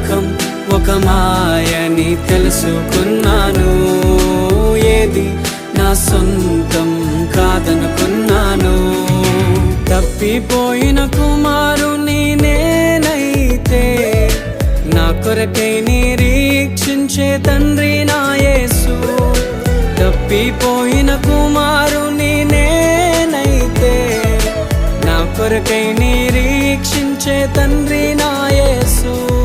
లోకం ఒక మాయని తెలుసుకున్నాను. ఏది నా సొంతం కాదనుకున్నాను. తప్పిపోయిన కుమారుని నేనైతే నా కొరకై నిరీక్షించే తండ్రి నా యేసు. తప్పిపోయిన కుమారుని నేనైతే నా కొరకై నిరీక్షించే తండ్రి నా యేసు.